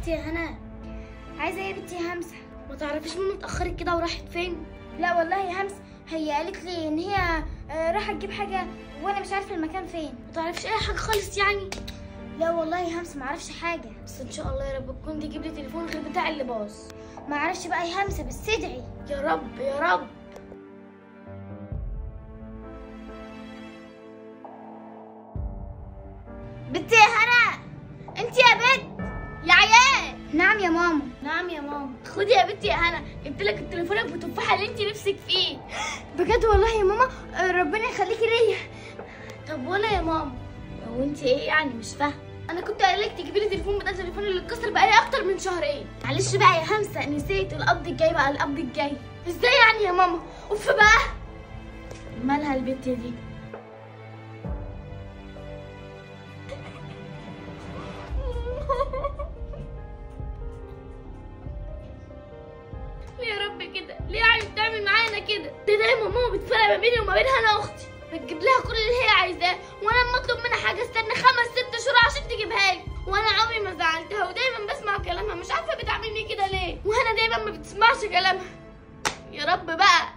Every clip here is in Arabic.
بنتي يا هنا. عايزه ايه يا بنتي يا همسه؟ ما تعرفيش ماما اتاخرت كده وراحت فين؟ لا والله يا همسه، هي قالت لي ان هي رايحه تجيب حاجه وانا مش عارفه المكان فين. ما تعرفيش اي حاجه خالص يعني؟ لا والله يا همسه ما اعرفش حاجه. بس ان شاء الله يا رب تكون تجيب لي تليفون غير بتاع اللي باظ. ما اعرفش بقى يا همسه، بس ادعي يا رب يا رب. بنتي يا هنا، انت يا بنت يا عيال. نعم يا ماما. نعم يا ماما. خدي يا بنتي يا هنا، جبت لك التليفون ابو تفاحه اللي انت نفسك فيه. بجد والله يا ماما، ربنا يخليكي ليا. طب وانا يا ماما؟ هو انت ايه يعني؟ مش فاهمه. انا كنت قايله لك تجيبي لي تليفون بدل التليفون اللي اتكسر بقالي اكتر من شهرين. معلش بقى يا همسه، نسيت. القبض الجاي بقى، القبض الجاي. ازاي يعني يا ماما؟ اوف بقى. مالها البت دي؟ ليه يا رب كده؟ ليه يعني بتعمل معانا كده؟ دي دايما ماما بتفرق ما بيني وما بينها انا واختي، بتجيب لها كل اللي هي عايزاه، وانا لما اطلب منها حاجه استنى 5 6 شهور عشان تجيبها لي، وانا عمري ما زعلتها ودايما بسمع كلامها. مش عارفه بتعاملني كده ليه، وانا دايما ما بتسمعش كلامها. يا رب بقى.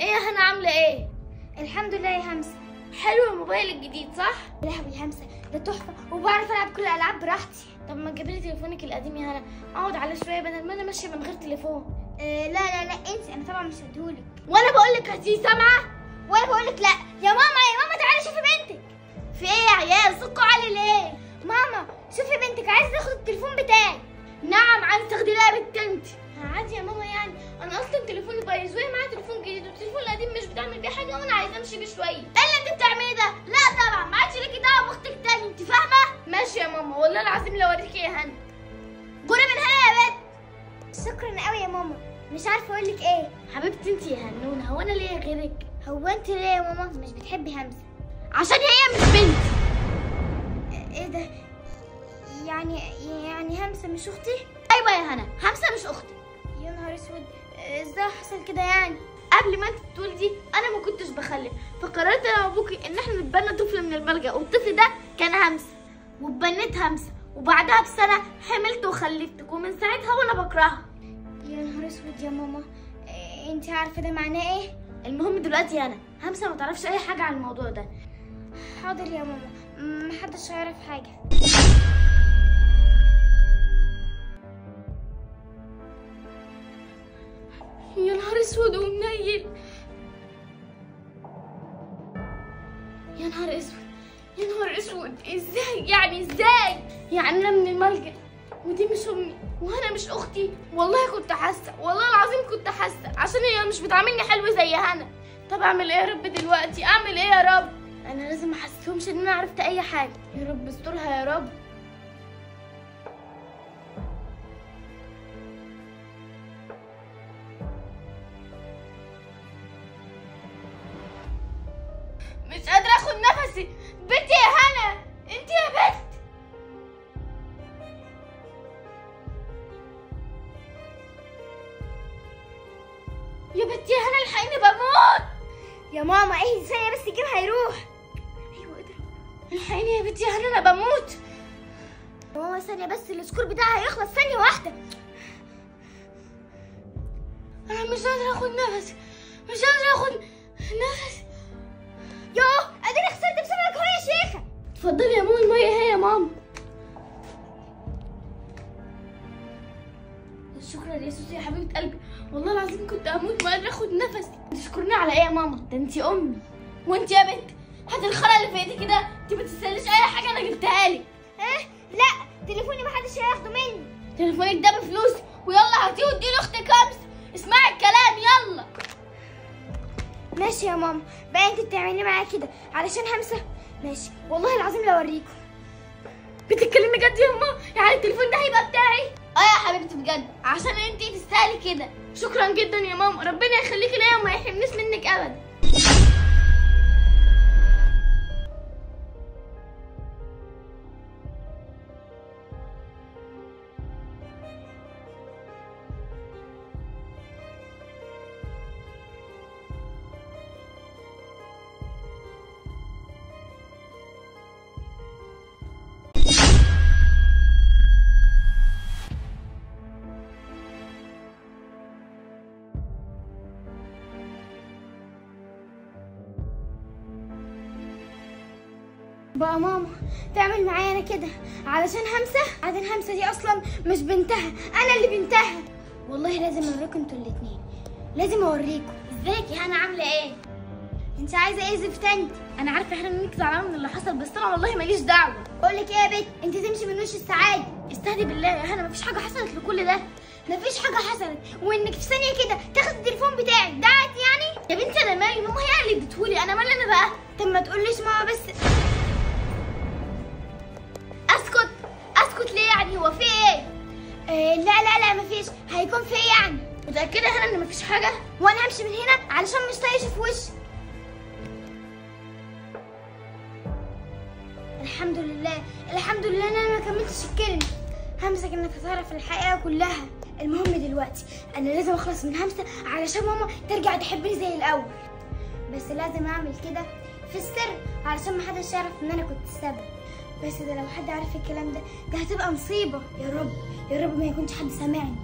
ايه يا هنا عامله ايه؟ الحمد لله يا همسه. حلو الموبايل الجديد صح؟ يا لهوي يا همسه، ده تحفه وبعرف العب كل الالعاب براحتي. طب ما تجيبي لي تليفونك القديم يا هنا، اقعد على شويه بدل ما انا ماشيه من غير تليفون. لا انسي، انا طبعا مش هديهولك. وانا بقول لك هاتيه، سامعه؟ وانا بقول لك لا. يا ماما تعالي شوفي بنتك. في ايه يا عيال؟ صوتكوا عالي ليه؟ ماما شوفي بنتك عايزه تاخد التليفون بتاعي. نعم عايزه تاخدي لها بنت انت؟ عادي يا ماما، يعني انا اصلا تليفوني بايظ وهي معايا تليفون جديد، والتليفون القديم مش بتعمل بيه حاجه وانا عايزه امشي بيه شويه. ايه اللي انت بتعمليه ده؟ لا طبعا ما عادش ليكي دعوه باختك تاني، انت فاهمه؟ ماشي يا ماما، والله العظيم لو اوريكي يا هنا. جري من هنا يا بنت. شكرا قوي يا ماما، مش عارفه اقول لك ايه. حبيبتي انت يا هنونه، هو انا ليا غيرك؟ هو انت ليه يا ماما مش بتحبي همسه؟ عشان هي مش بنتي. ايه ده؟ يعني همسه مش اختي؟ ايوه يا هنا، همسه مش اختي. يا نهار اسود، ازاي حصل كده يعني؟ قبل ما انت تولدي انا ما كنتش بخلف، فقررت انا وابوكي ان احنا نتبنى طفل من الملجأ، والطفل ده كان همسه، واتبنيت همسه، وبعدها بسنه حملت وخلفتك، ومن ساعتها وانا بكرهها. يا نهار اسود يا ماما، انت عارفه ده معناه ايه؟ المهم دلوقتي انا همسه ما تعرفش اي حاجه عن الموضوع ده. حاضر يا ماما، محدش هيعرف حاجه. يا نهار اسود ومنيل. يا نهار اسود، يا نهار اسود. ازاي يعني؟ ازاي يعني انا من الملجأ ودي مش امي وانا مش اختي؟ والله كنت حاسه، والله العظيم كنت حاسه، عشان هي مش بتعاملني حلو زي هنا. طب اعمل ايه يا رب دلوقتي؟ اعمل ايه يا رب؟ انا لازم احسسهمش ان انا عرفت اي حاجه. يا رب استرها يا رب. مش قادرة اخد نفسي. بنتي يا هنا، انت يا بنت. يا بنتي يا هنا الحقيني بموت. يا ماما ايه، ثانيه بس الجيم هيروح. ايوه قدر. الحقيني يا بنتي يا هنا انا بموت. يا ماما ثانيه بس، السكور بتاعها هيخلص، ثانيه واحده. انا مش قادرة اخد نفسي، مش قادرة اخد نفسي. يوه اديني خسرت بسببك اهو يا شيخه. اتفضلي يا ماما، المية اهي يا ماما. شكرا يا سوسي يا حبيبة قلبي، والله العظيم كنت هموت ما قادرة اخد نفسي. تشكرني على ايه يا ماما؟ ده انتي امي. وانتي يا بنت هاتي الخرا اللي في ايدي كده، انتي ما تستاهليش اي حاجة انا جبتها لك. لا تليفوني محدش هياخده مني. تليفونك ده بفلوس، ويلا هاتيه واديه لاختك همسة. اسمعي الكلام يلا. ماشي يا ماما، بقى انت بتعملي معايا كده علشان همسه؟ ماشي والله العظيم لو اوريكم. بتتكلمي جد يا ماما؟ يعني التليفون ده هيبقى بتاعي؟ اه يا حبيبتي بجد، عشان انتي تستاهلي كده. شكرا جدا يا ماما، ربنا يخليكي ليا وما يحرمنيش منك ابدا. بقى ماما تعمل معايا انا كده علشان همسه؟ بعدين همسه دي اصلا مش بنتها، انا اللي بنتها. والله لازم اوريكم انتوا الاتنين، لازم اوريكم. ازيك يا هنا عامله ايه؟ انت عايزه ايه زفتنت؟ انا عارفه يا هنا انك زعلانه من اللي حصل، بس انا والله ماليش دعوه. بقول لك ايه يا بت، انت تمشي من وش السعاده. استهدي بالله يا هنا، مفيش حاجه حصلت لكل ده. مفيش حاجه حصلت، وانك في ثانيه كده تاخد التليفون بتاعك ده عادي يعني؟ يا بنتي انا مالي، ماما هي اللي اديتهولي، انا مالي انا بقى؟ طب ما تقوليش ماما بس. اسكت ليه يعني؟ هو في ايه؟ لا مفيش، هيكون في ايه يعني؟ متاكده يا هنا ان مفيش حاجه؟ وانا همشي من هنا علشان مش طايقه في وشي. الحمد لله ان انا ما كملتش الكلمه. همسه كانت هتعرف الحقيقه كلها. المهم دلوقتي انا لازم اخلص من همسه علشان ماما ترجع تحبني زي الاول، بس لازم اعمل كده في السر علشان ما حدش يعرف ان انا كنت السبب. بس ده لو حد عارف الكلام ده هتبقى مصيبه. يا رب ما يكونش حد سامعني.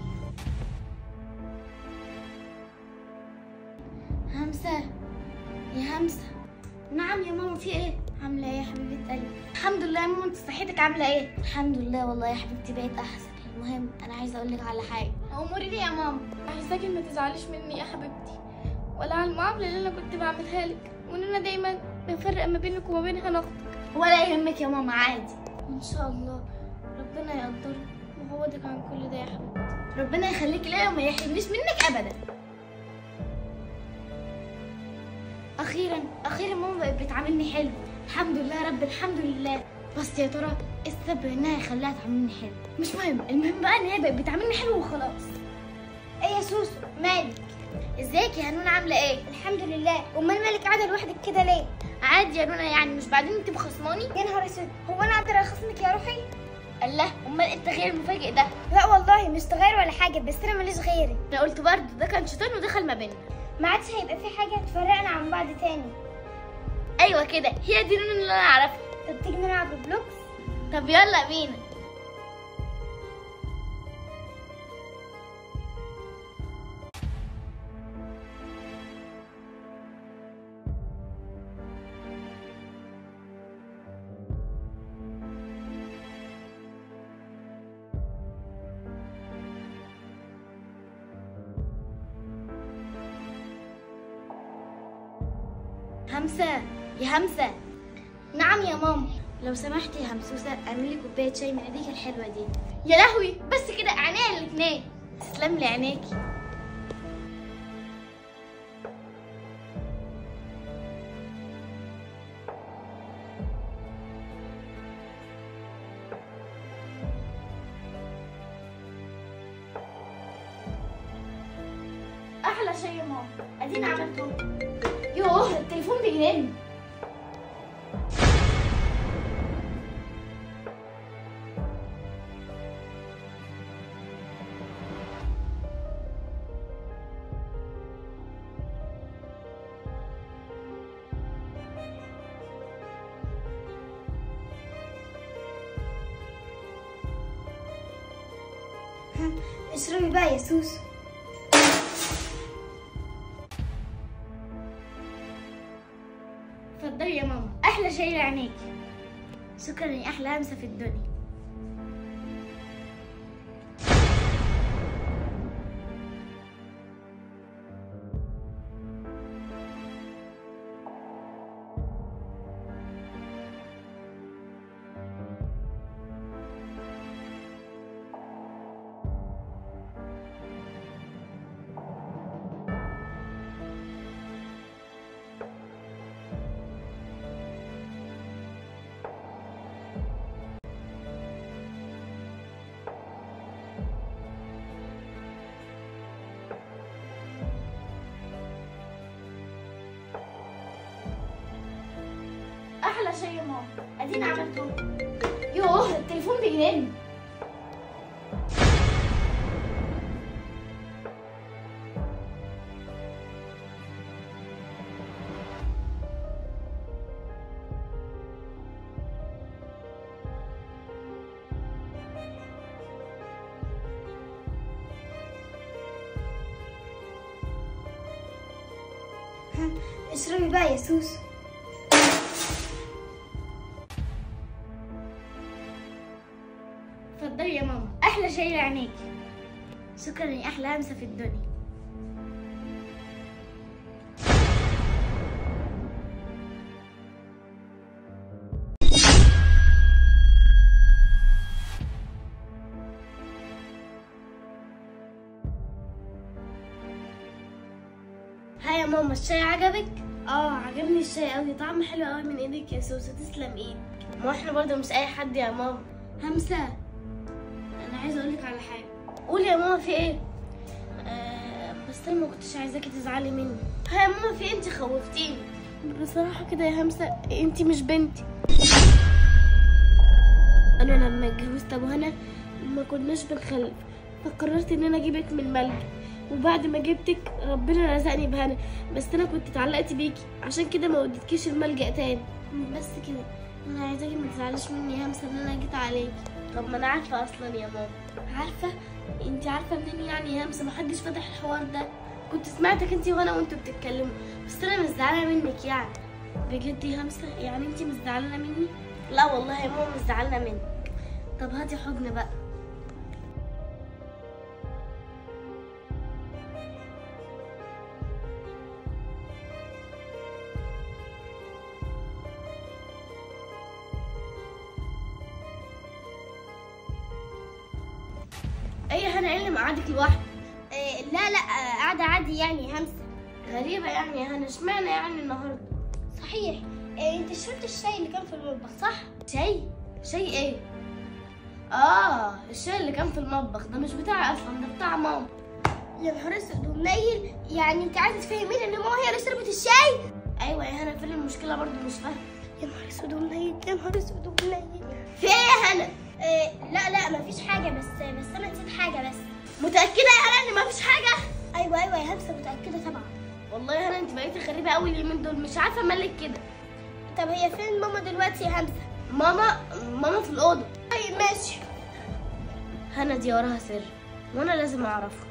همسه يا همسه. نعم يا ماما، في ايه؟ عامله ايه يا حبيبه قلبي؟ الحمد لله يا ماما، انت صحتك عامله ايه؟ الحمد لله والله يا حبيبتي بقيت احسن. المهم انا عايزه اقول لك على حاجه. اموري لي يا ماما. عايزاكي ما تزعليش مني يا حبيبتي، ولا على المعامله اللي انا كنت بعملها لك، وان انا دايما بفرق ما بينك وما بين هنا اختك. ولا يهمك يا ماما، عادي. ان شاء الله ربنا يقدرك ويعوضك عن كل ده يا حبيبتي. ربنا يخليكي ليا وما يحرمنيش منك ابدا. اخيرا ماما بقت بتعاملني حلو. الحمد لله يا رب، الحمد لله. بس يا ترى ايه السبب انها يخليها تعاملني حلو؟ مش مهم، المهم بقى ان هي بقت بتعاملني حلو وخلاص. ايه يا سوسو مالك؟ ازيك يا هنون عامله ايه؟ الحمد لله. امال مالك قاعده لوحدك كده ليه؟ عادي يا نونا، يعني مش بعدين انت مخصماني؟ يا نهار اسود، هو انا اقدر اخصمك يا روحي؟ الله، امال ايه التغيير المفاجئ ده؟ لا والله مش تغير ولا حاجه، بس انا ماليش غيرك. انا قلت برضه ده كان شيطان ودخل ما بيننا. ما عادش هيبقى في حاجه تفرقنا عن بعض تاني. ايوه كده، هي دي نونا اللي انا اعرفها. طب تيجي نلعب روبلوكس؟ طب يلا بينا. همسه يا همسه. نعم يا ماما. لو سمحتي يا همسوسه اعملي لي كوبايه شاي من ايديك الحلوه دي. يا لهوي، بس كده عينيا الاتنين. تسلم لي عينيكي. احلى شاي يا ماما، ادينا عملته. يوه التليفون بيرن. اشربي بقى يا سوسو. اتفضلي يا ماما، احلى شاي لعينيكي. شكرا يا احلى همسه في الدنيا. احلى شاي يا ماما، ادينا عملته. يوه التليفون بيرن. اشربي بقى يا سوسو. شايله عينيكي. شكرا يا احلى همسه في الدنيا. ها يا ماما، الشاي عجبك؟ عجبني الشاي قوي، طعمه حلو قوي من ايدك يا سوسه، تسلم ايدك. ما احنا برضه مش اي حد يا ماما. همسه، انا عايزه اقولك على حاجه. قولي يا ماما، في ايه؟ بس انا ما كنتش عايزاكي تزعلي مني. ها يا ماما، في إيه؟ انت خوفتيني بصراحه كده يا همسه، انت مش بنتي. انا لما اتجوزت ابو هنا ما كناش بنخلف، فقررت ان انا اجيبك من الملجأ، وبعد ما جبتك ربنا رزقني بهنا، بس انا كنت اتعلقت بيكي عشان كده ما وديتكيش الملجأ تاني. بس كده، انا عايزاكي ما تزعليش مني يا همسه ان انا جيت عليكي. طب ما انا عارفه اصلا يا ماما. عارفه؟ انت عارفه منين يعني يا همسه؟ محدش فتح الحوار ده، كنت سمعتك انت وانا وانتوا بتتكلموا، بس انا مش زعلانه منك يعني. بجد يا همسه؟ يعني انت مش زعلانه مني؟ لا والله يا ماما مش زعلانه منك. طب هاتي حضن بقى. ايه هنا، ايه اللي مقعدك لوحدك؟ لا قاعده عادي يعني يا همسه. غريبه يعني يا هنا، اشمعنى يعني النهارده؟ صحيح، انت شربت الشاي اللي كان في المطبخ صح؟ شاي ايه؟ الشاي اللي كان في المطبخ ده مش بتاعي اصلا، ده بتاع ماما. يا نهار اسود ومنيل، يعني انت عايزه تفهميني ان ماما هي اللي شربت الشاي؟ ايوه يا هنا، فين المشكله برضو؟ مش فاهمه. يا نهار اسود ومنيل، يا نهار اسود ومنيل. في ايه يا هنا؟ لا مفيش حاجه، بس انا نسيت حاجه. بس متاكده يا هنا ان مفيش حاجه؟ ايوه يا همسه متاكده طبعا. والله يا هنا انت بقيتي غريبه قوي اليومين دول، مش عارفه مالك كده. طب هي فين ماما دلوقتي يا همسه؟ ماما في الاوضه. طيب ماشي. هنا دي وراها سر وانا لازم اعرفه.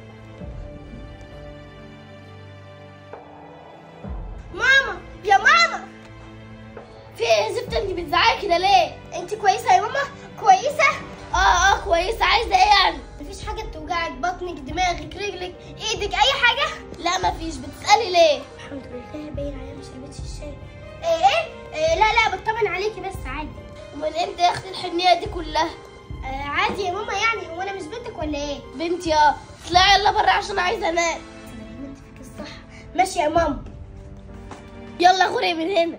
ماما، يا ماما، في ايه يا زبده؟ انت بتزعقي كده ليه؟ انت كويسه يا ماما؟ كويسه؟ كويسه. عايزه ايه يعني؟ مفيش حاجه بتوجعك؟ بطنك، دماغك، رجلك، ايدك، اي حاجه؟ لا مفيش. بتسالي ليه؟ الحمد لله، باين عليها ما شربتش الشاي. لا بطمن عليكي بس عادي. امال امتى يا اختي الحنيه دي كلها؟ عادي يا ماما، يعني هو انا مش بنتك ولا ايه؟ بنتي. اطلعي يلا بره عشان عايزه انام. انت فيك الصح. ماشي يا ماما. يلا غوري من هنا.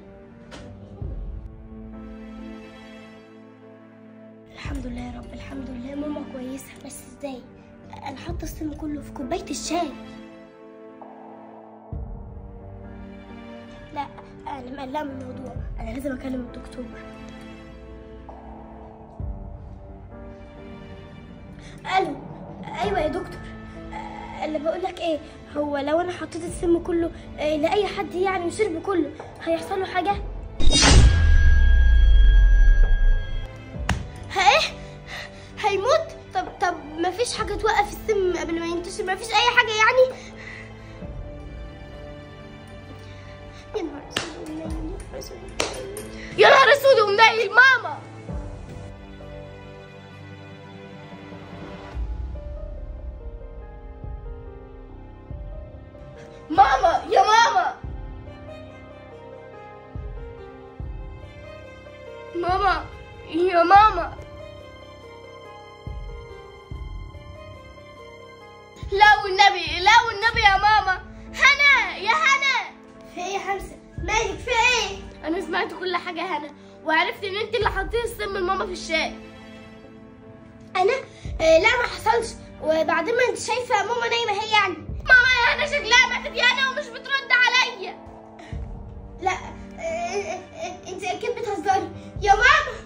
الحمد لله يا رب، الحمد لله ماما كويسه. بس ازاي؟ انا حاطه السم كله في كوبايه الشاي. لا انا مقلقه من الموضوع، انا لازم اكلم الدكتور. الو. ايوه يا دكتور. اللي بقول لك ايه، هو لو انا حطيت السم كله لاي حد يعني وشربه كله، هيحصل له حاجه؟ هيموت؟ طب مفيش حاجه توقف السم قبل ما ينتشر؟ مفيش اي حاجه يعني؟ يا نهار اسود، يا نهار اسود ومنيل. ماما، يا ماما، يا ماما. لا والنبي يا ماما. هنا يا هنا. في ايه يا حمزه؟ مالك؟ في ايه؟ انا سمعت كل حاجه يا هنا، وعرفت ان انت اللي حطيتي السم لماما في الشاي. انا؟ لا ما حصلش. وبعدين ما انت شايفه ماما نايمه هي يعني. ماما يا هنا شكلها ماتت يا هنا ومش بترد عليا. لا انت اكيد بتهزري يا ماما.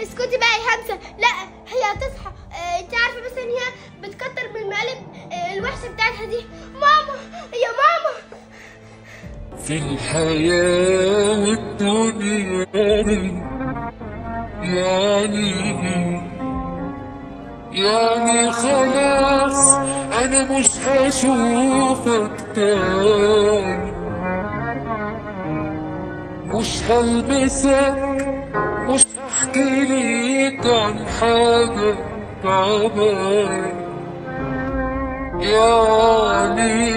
اسكتي بقى يا همسه. لا هي هتصحى. انت عارفه بس ان هي بتكتر من المقالب الوحشه بتاعتها دي. ماما، يا ماما. في الحياة والدنيا يعني خلاص أنا مش هشوفك تاني، مش هلمسك، مش هحكي ليك عن حاجة تعبان يعني